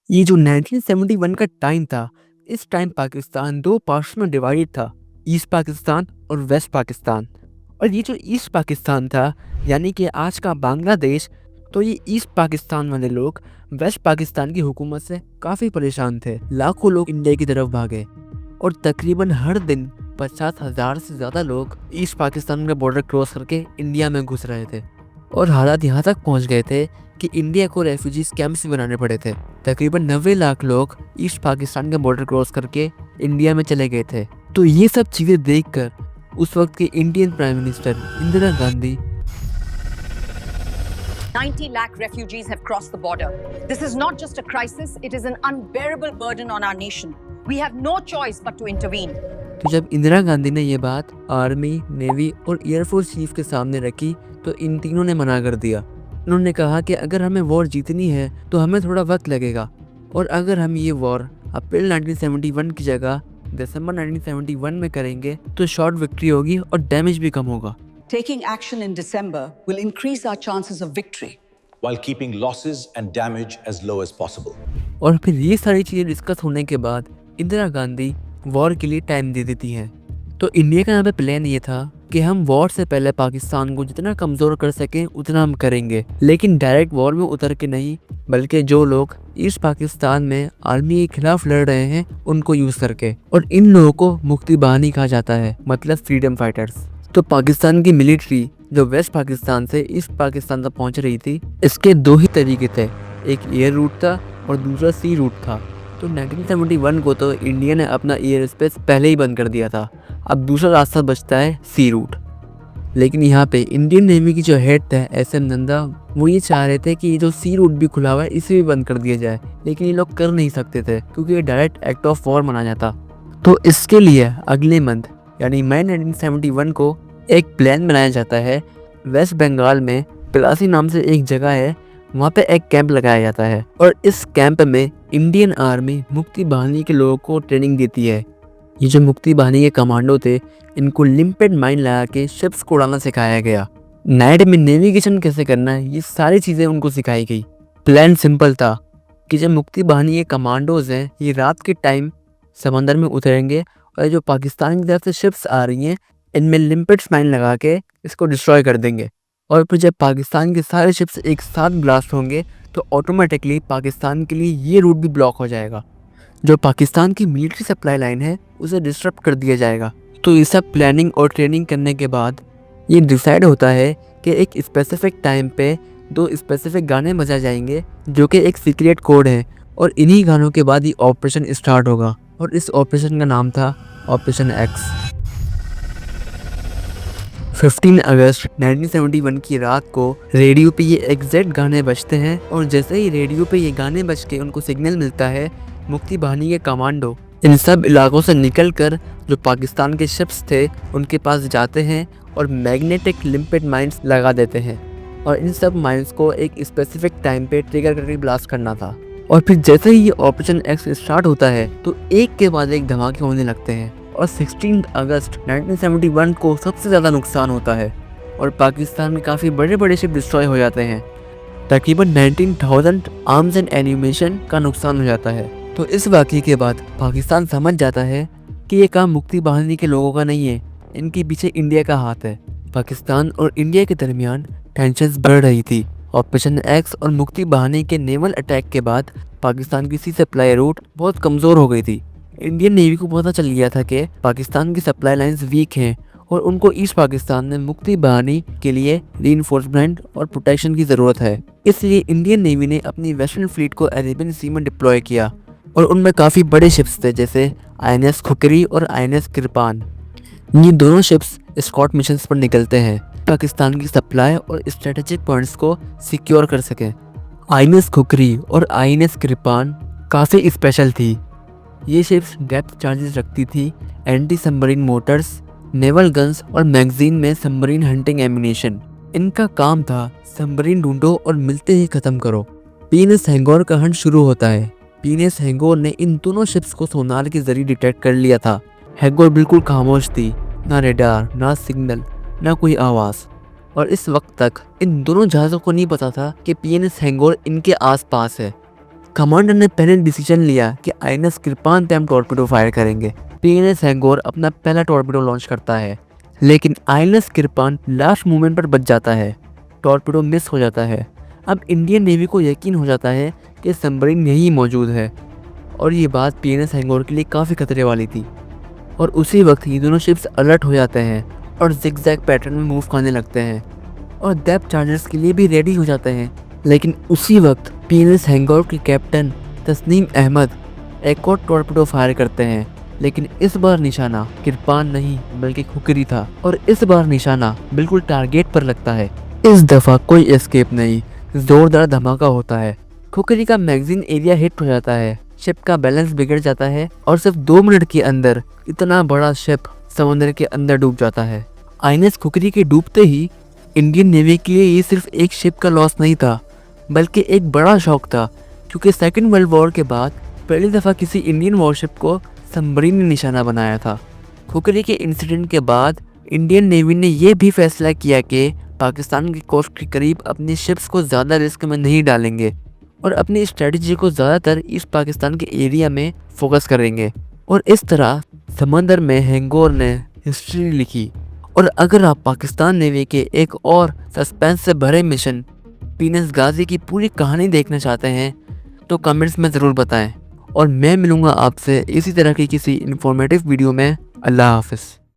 ये जो 1971 का टाइम था, इस टाइम पाकिस्तान दो पार्ट्स में डिवाइडेड था, ईस्ट पाकिस्तान और वेस्ट पाकिस्तान। और ये जो ईस्ट पाकिस्तान था, यानी कि आज का बांग्लादेश, तो ये ईस्ट पाकिस्तान वाले लोग वेस्ट पाकिस्तान की हुकूमत से काफ़ी परेशान थे। लाखों लोग इंडिया की तरफ भागे और तकरीबन हर दिन 50,000 से ज़्यादा लोग ईस्ट पाकिस्तान का बॉर्डर क्रॉस करके इंडिया में घुस रहे थे। और हालात यहाँ तक पहुँच गए थे कि इंडिया को रेफ्यूजीज कैंप्स बनाने पड़े थे। तकरीबन 90 लाख लोग ईस्ट पाकिस्तान का बॉर्डर क्रॉस करके इंडिया में चले गए थे। तो ये सब चीज़ें देखकर उस वक्त के Indian prime minister Indira Gandhi 90 lakh refugees have crossed the border. This is not just a crisis, it is an unbearable burden on our nation. We have no choice but to intervene. तो जब इंदिरा गांधी ने ये बात आर्मी, नेवी और air force chief के सामने रखी तो इन तीनों ने मना कर दिया। उन्होंने कहा कि अगर हमें वॉर जीतनी है तो हमें थोड़ा वक्त लगेगा, और अगर हम ये वॉर अप्रैल 1971 की जगह दिसंबर 1971 में करेंगे तो शॉर्ट विक्ट्री होगी और डैमेज भी कम होगा। Taking action in December will increase our chances of victory, while keeping losses and damage as low as possible. और फिर ये सारी चीज़ें डिस्कस होने के बाद इंदिरा गांधी वॉर के लिए टाइम दे देती हैं। तो इंडिया का यहाँ पे प्लान ये था कि हम वॉर से पहले पाकिस्तान को जितना कमज़ोर कर सकें उतना हम करेंगे, लेकिन डायरेक्ट वॉर में उतर के नहीं, बल्कि जो लोग ईस्ट पाकिस्तान में आर्मी के खिलाफ लड़ रहे हैं उनको यूज़ करके। और इन लोगों को मुक्ति बाहिनी कहा जाता है, मतलब फ्रीडम फाइटर्स। तो पाकिस्तान की मिलिट्री जो वेस्ट पाकिस्तान से ईस्ट पाकिस्तान तक पहुंच रही थी, इसके दो ही तरीके थे, एक एयर रूट था और दूसरा सी रूट था। तो 1971 को तो इंडिया ने अपना एयर स्पेस पहले ही बंद कर दिया था, अब दूसरा रास्ता बचता है सी रूट। लेकिन यहाँ पे इंडियन नेवी की जो हेड थे SM नंदा, वो ये चाह रहे थे कि ये जो सी रूट भी खुला हुआ है इसे भी बंद कर दिया जाए, लेकिन ये लोग कर नहीं सकते थे क्योंकि ये डायरेक्ट एक्ट ऑफ वॉर माना जाता। तो इसके लिए अगले मंथ यानी मई 1971 को एक प्लान बनाया जाता है। वेस्ट बंगाल में प्लासी नाम से एक जगह है, वहाँ पे एक कैंप लगाया जाता है और इस कैंप में इंडियन आर्मी मुक्ति बाहिनी के लोगों को ट्रेनिंग देती है। ये जो मुक्ति बाहिनी के कमांडो थे, इनको लिम्पेड माइन लगा के शिप्स को उड़ाना सिखाया गया। नाइट में नेविगेशन कैसे करना है, ये सारी चीज़ें उनको सिखाई गई। प्लान सिंपल था कि जब मुक्ति बाहिनी के कमांडोज हैं, ये रात के टाइम समंदर में उतरेंगे और जो पाकिस्तान की तरफ से शिप्स आ रही हैं, इनमें लिम्पेड माइन लगा के इसको डिस्ट्रॉय कर देंगे। और फिर जब पाकिस्तान के सारे शिप्स एक साथ ब्लास्ट होंगे तो ऑटोमेटिकली पाकिस्तान के लिए ये रूट भी ब्लॉक हो जाएगा। जो पाकिस्तान की मिलिट्री सप्लाई लाइन है उसे डिस्टर्ब कर दिया जाएगा। तो ये सब प्लानिंग और ट्रेनिंग करने के बाद ये डिसाइड होता है कि एक स्पेसिफिक टाइम पे दो स्पेसिफिक गाने बजाए जाएंगे जो कि एक सीक्रेट कोड है, और इन्हीं गानों के बाद ये ऑपरेशन स्टार्ट होगा। और इस ऑपरेशन का नाम था ऑपरेशन एक्स। 15 अगस्त 1971 की रात को रेडियो पे ये एग्जैक्ट गाने बजते हैं, और जैसे ही रेडियो पे ये गाने बज के उनको सिग्नल मिलता है, मुक्ति बाहिनी के कमांडो इन सब इलाकों से निकलकर जो पाकिस्तान के शिप्स थे उनके पास जाते हैं और मैग्नेटिक लिम्पेड माइंस लगा देते हैं। और इन सब माइंस को एक स्पेसिफिक टाइम पे ट्रिगर करके ब्लास्ट करना था। और फिर जैसे ही ये ऑपरेशन एक्स स्टार्ट होता है तो एक के बाद एक धमाके होने लगते हैं, और 16 अगस्त 1971 को सबसे ज़्यादा नुकसान होता है और पाकिस्तान में काफ़ी बड़े बड़े शिप डिस्ट्रॉय हो जाते हैं। तकरीबन 19,000 आर्म्स एंड एनिमेशन का नुकसान हो जाता है। तो इस वाक़ये के बाद पाकिस्तान समझ जाता है कि ये काम मुक्ति बाहिनी के लोगों का नहीं है, इनके पीछे इंडिया का हाथ है। पाकिस्तान और इंडिया के दरमियान टेंशन्स बढ़ रही थी। ऑपरेशन एक्स और मुक्ति बाहिनी के नेवल अटैक के बाद पाकिस्तान की सी सप्लाई रूट बहुत कमज़ोर हो गई थी। इंडियन नेवी को पता चल गया था कि पाकिस्तान की सप्लाई लाइंस वीक हैं और उनको ईस्ट पाकिस्तान में मुक्ति बाहिनी के लिए रीइंफोर्समेंट और प्रोटेक्शन की ज़रूरत है। इसलिए इंडियन नेवी ने अपनी वेस्टर्न फ्लीट को अरेबियन सी में डिप्लॉय किया, और उनमें काफ़ी बड़े शिप्स थे जैसे INS खुकरी और INS किरपान। ये दोनों शिप्स स्कॉट मिशंस पर निकलते हैं पाकिस्तान की सप्लाई और स्ट्रेटेजिक पॉइंट्स को सिक्योर कर सकें। INS खुकरी और INS किरपान काफ़ी स्पेशल थी। ये शिप्स डेप्थ चार्जेस रखती थी, anti submarine Motors, naval guns और मैगजीन में सबमरीन हंटिंग एम्यूनेशन। इनका काम था सबमरीन ढूंढो और मिलते ही ख़त्म करो। PNS हैंगोर का हंट शुरू होता है। PNS हैंगोर ने इन दोनों शिप्स को सोनार के जरिए डिटेक्ट कर लिया था। हैंगोर बिल्कुल खामोश थी, ना रेडार, ना सिग्नल, ना कोई आवाज़। और इस वक्त तक इन दोनों जहाज़ों को नहीं पता था कि PNS हैंगोर इनके आसपास है। कमांडर ने पहले डिसीजन लिया कि आईएनएस किरपान पे हम टॉर्पीडो फायर करेंगे। पीएनएस हैंगोर अपना पहला टॉर्पीडो लॉन्च करता है, लेकिन आईएनएस किरपान लास्ट मोमेंट पर बच जाता है। टॉर्पीडो मिस हो जाता है। अब इंडियन नेवी को यकीन हो जाता है कि सबमरीन यहीं मौजूद है, और ये बात पीएनएस हैंगोर के लिए काफ़ी खतरे वाली थी। और उसी वक्त ये दोनों शिप्स अलर्ट हो जाते हैं और जिगजैग पैटर्न में मूव करने लगते हैं और डेप्थ चार्जर्स के लिए भी रेडी हो जाते हैं। लेकिन उसी वक्त पीएनएस हैंगोर के कैप्टन तस्नीम अहमद एक और टॉर्पीडो फायर करते हैं, लेकिन इस बार निशाना किरपान नहीं बल्कि खुकरी था, और इस बार निशाना बिल्कुल टारगेट पर लगता है। इस दफ़ा कोई एस्केप नहीं, जोरदार धमाका होता है। खुकरी का मैगजीन एरिया हिट हो जाता है, शिप का बैलेंस बिगड़ जाता है और सिर्फ 2 मिनट के अंदर इतना बड़ा शिप समुद्र के अंदर डूब जाता है। आईएनएस खुकरी के डूबते ही इंडियन नेवी के लिए ये सिर्फ एक शिप का लॉस नहीं था, बल्कि एक बड़ा शौक था, क्योंकि सेकेंड वर्ल्ड वॉर के बाद पहली दफ़ा किसी इंडियन वॉरशिप को सबमरीन ने निशाना बनाया था। खुकरी के इंसिडेंट के बाद इंडियन नेवी ने यह भी फैसला किया कि पाकिस्तान की कोस्ट के करीब अपनी शिप्स को ज़्यादा रिस्क में नहीं डालेंगे और अपनी स्ट्रेटजी को ज़्यादातर ईस्ट पाकिस्तान के एरिया में फोकस करेंगे। और इस तरह समंदर में हैंगोर ने हिस्ट्री लिखी। और अगर आप पाकिस्तान नेवी के एक और सस्पेंस से भरे मिशन पीएनएस गाजी की पूरी कहानी देखना चाहते हैं तो कमेंट्स में ज़रूर बताएं, और मैं मिलूँगा आपसे इसी तरह की किसी इन्फॉर्मेटिव वीडियो में। अल्लाह हाफ़िज़।